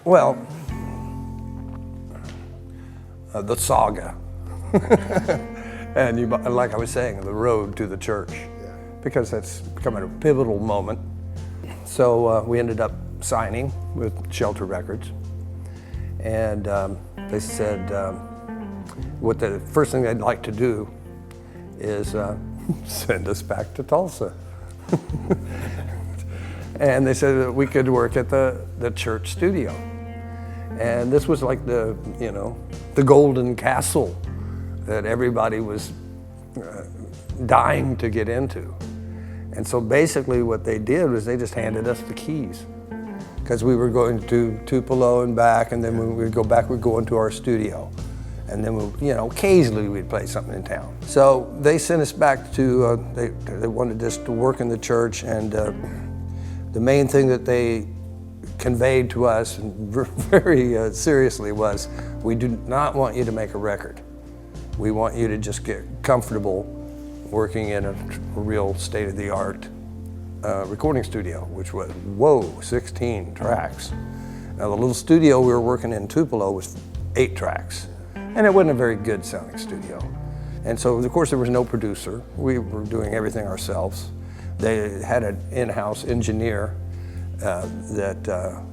Well, the saga. And like I was saying, the road to the church, because that's becoming a pivotal moment. So we ended up signing with Shelter Records, and they said what the first thing they'd like to do is send us back to Tulsa. And they said that we could work at the church studio. And this was like the golden castle that everybody was dying to get into. And so basically what they did was they just handed us the keys, because we were going to Tupelo and back, and then when we'd go back, we'd go into our studio. And then, occasionally we'd play something in town. So they sent us back to, they wanted us to work in the church, and the main thing that they conveyed to us very seriously was, we do not want you to make a record. We want you to just get comfortable working in a real state-of-the-art recording studio, which was, 16 tracks. Now the little studio we were working in Tupelo was 8 tracks, and it wasn't a very good sounding studio. And so of course there was no producer. We were doing everything ourselves. They had an in-house engineer that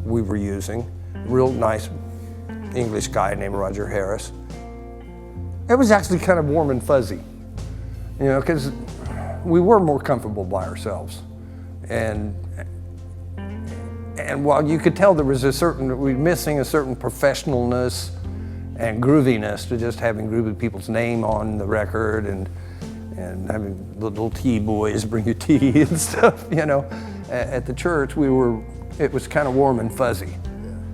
we were using, real nice English guy named Roger Harris. It was actually kind of warm and fuzzy, because we were more comfortable by ourselves. And while you could tell there was we were missing a certain professionalness and grooviness to just having groovy people's name on the record and having little tea boys bring you tea and stuff, At the church, it was kind of warm and fuzzy.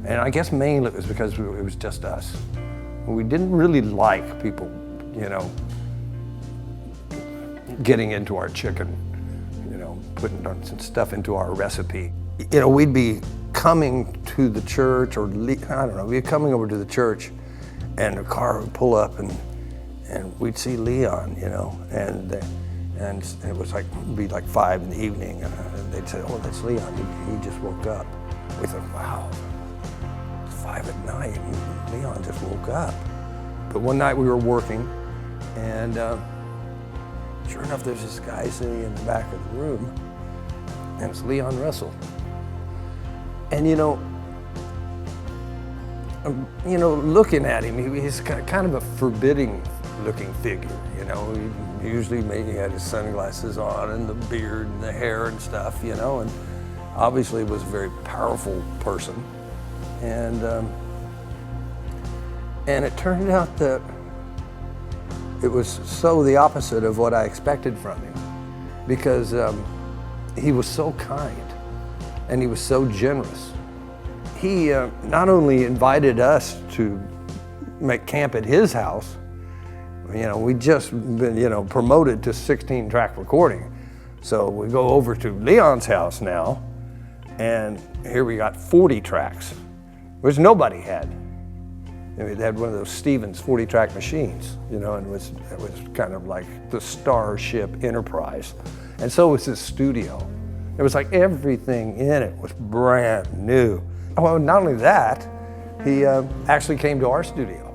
And I guess mainly it was because it was just us. We didn't really like people, getting into our chicken, putting some stuff into our recipe. We'd be coming to the church, or we'd be coming over to the church, and a car would pull up, and we'd see Leon, and it was be like 5 in the evening, and they'd say, "Oh, that's Leon. He just woke up." We thought, "Wow, it's 5 at night, and Leon just woke up." But one night we were working, and sure enough, there's this guy sitting in the back of the room, and it's Leon Russell. And looking at him, he's kind of a forbidding-looking figure. He usually maybe had his sunglasses on and the beard and the hair and stuff, and obviously was a very powerful person. And it turned out that it was so the opposite of what I expected from him, because he was so kind and he was so generous. He not only invited us to make camp at his house, we'd just been, promoted to 16-track recording. So we go over to Leon's house now, and here we got 40 tracks, which nobody had. They had one of those Stevens 40-track machines, and it was kind of like the Starship Enterprise. And so was his studio. It was like everything in it was brand new. Well, not only that, he actually came to our studio.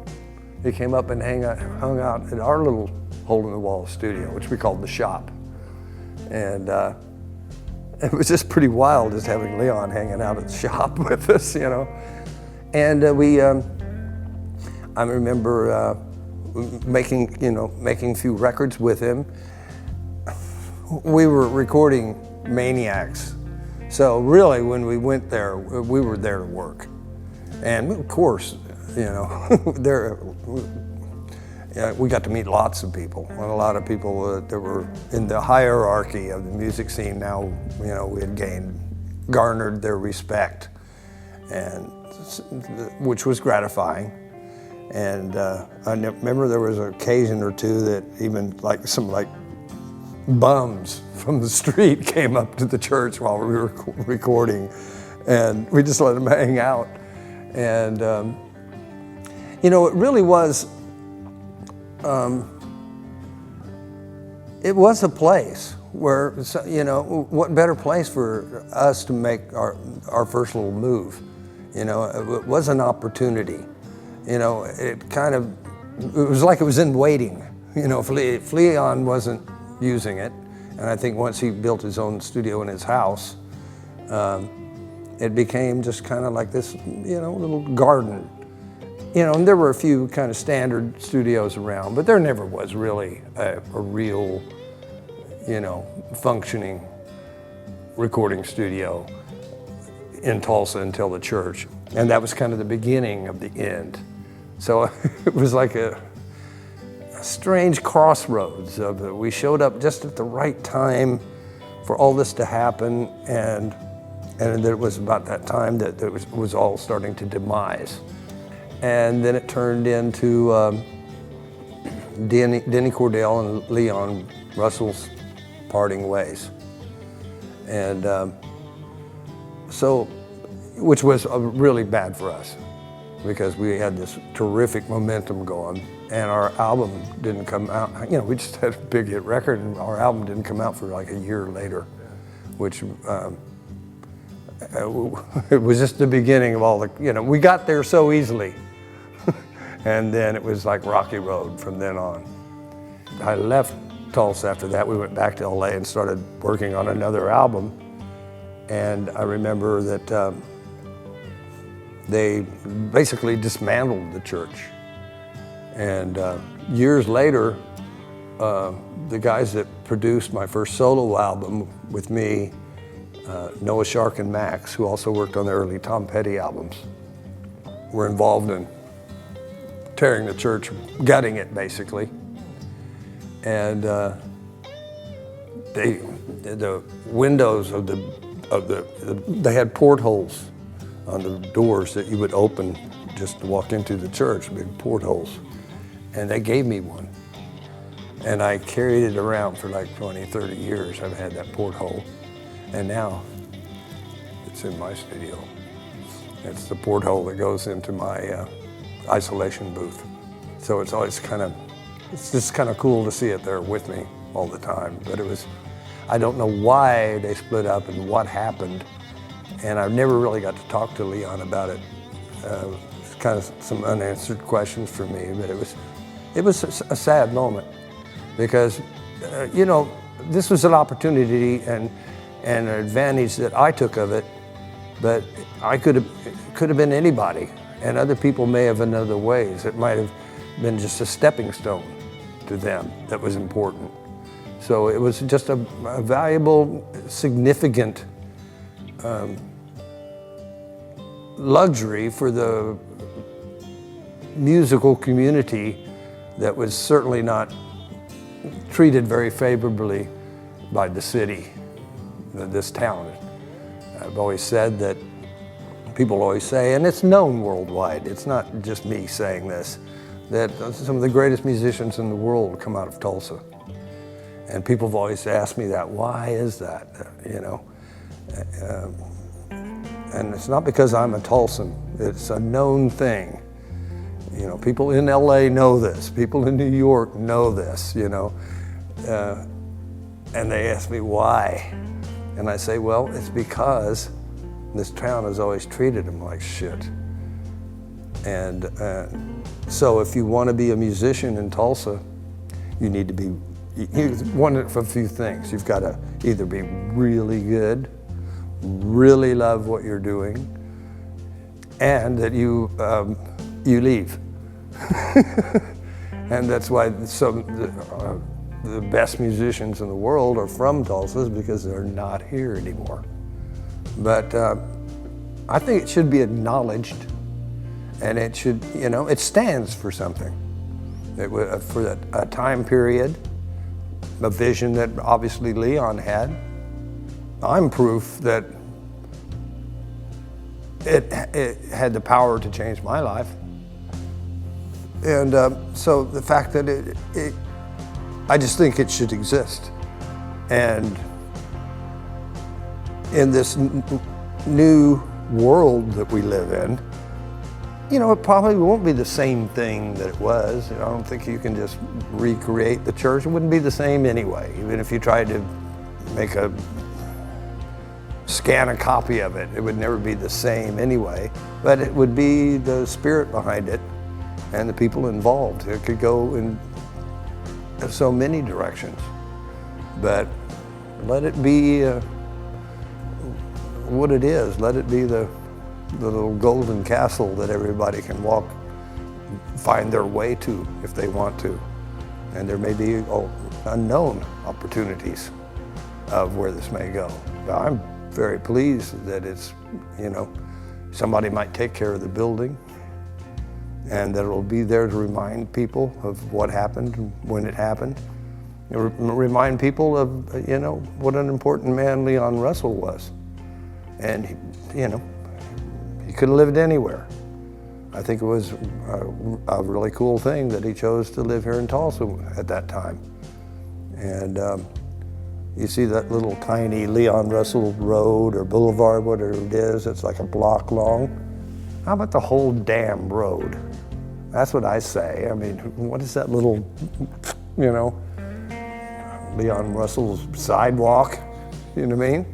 He came up and hung out at our little hole-in-the-wall studio, which we called the shop. And it was just pretty wild just having Leon hanging out at the shop with us, And I remember making a few records with him. We were recording Maniacs. So really, when we went there, we were there to work. And of course, we got to meet lots of people. And a lot of people that were in the hierarchy of the music scene now, we had garnered their respect, and which was gratifying. And I remember there was an occasion or two that even some bums from the street came up to the church while we were recording, and we just let them hang out. And it really was, it was a place where, what better place for us to make our first little move. You know, it was an opportunity. You know, it was like it was in waiting. You know, if Leon wasn't using it, and I think once he built his own studio in his house, it became just kind of like this, you know, little garden. You know, and there were a few kind of standard studios around, but there never was really a real, you know, functioning recording studio in Tulsa until the church. And that was kind of the beginning of the end. So it was like a strange crossroads of it. We showed up just at the right time for all this to happen, and it was about that time that it was all starting to demise. And then it turned into Denny Cordell and Leon Russell's parting ways. And so, which was really bad for us, because we had this terrific momentum going, and our album didn't come out. You know, we just had a big hit record, and our album didn't come out for like a year later, which it was just the beginning of all the, you know, we got there so easily. And then it was like rocky road from then on. I left Tulsa after that. We went back to LA and started working on another album. And I remember that they basically dismantled the church. And years later, the guys that produced my first solo album with me, Noah Shark and Max, who also worked on the early Tom Petty albums, were involved in tearing the church, gutting it basically. And the windows of they had portholes on the doors that you would open just to walk into the church, big portholes. And they gave me one. And I carried it around for like 20, 30 years. I've had that porthole. And now it's in my studio. It's the porthole that goes into my isolation booth. So it's always it's just kind of cool to see it there with me all the time. But I don't know why they split up and what happened. And I've never really got to talk to Leon about it. It's kind of some unanswered questions for me, but it was a sad moment, because, you know, this was an opportunity and an advantage that I took of it, but it could have been anybody, and other people may have in other ways. It might have been just a stepping stone to them that was important. So it was just a valuable, significant luxury for the musical community that was certainly not treated very favorably by the city, this town. I've always said that, people always say, and it's known worldwide, it's not just me saying this, that some of the greatest musicians in the world come out of Tulsa. And people have always asked me that, why is that, you know? And it's not because I'm a Tulsan, it's a known thing. You know, people in LA know this, people in New York know this, you know. And they ask me why. And I say, well, it's because this town has always treated them like shit. And so if you want to be a musician in Tulsa, you need to be one of a few things. You've got to either be really good, really love what you're doing, and that you leave. And that's why the best musicians in the world are from Tulsa, because they're not here anymore. But I think it should be acknowledged, and it should, you know, it stands for something. For a time period, a vision that obviously Leon had. I'm proof that it had the power to change my life. And so the fact that I just think it should exist. And in this new world that we live in, you know, it probably won't be the same thing that it was. I don't think you can just recreate the church. It wouldn't be the same anyway, even if you tried to make a scan a copy of it. It would never be the same anyway, but it would be the spirit behind it and the people involved. It could go in so many directions, but let it be what it is. Let it be the little golden castle that everybody can find their way to if they want to. And there may be unknown opportunities of where this may go. But I'm very pleased that it's, somebody might take care of the building and that it'll be there to remind people of what happened when it happened. Remind people of, what an important man Leon Russell was. And, he could have lived anywhere. I think it was a really cool thing that he chose to live here in Tulsa at that time. And you see that little tiny Leon Russell Road or Boulevard, whatever it is, it's like a block long. How about the whole damn road? That's what I say. I mean, what is that little, Leon Russell's sidewalk? You know what I mean?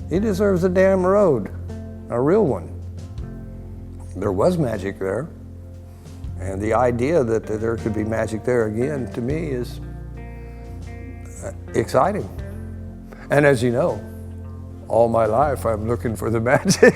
He deserves a damn road, a real one. There was magic there, and the idea that there could be magic there again, to me, is exciting. And as you know, all my life I'm looking for the magic.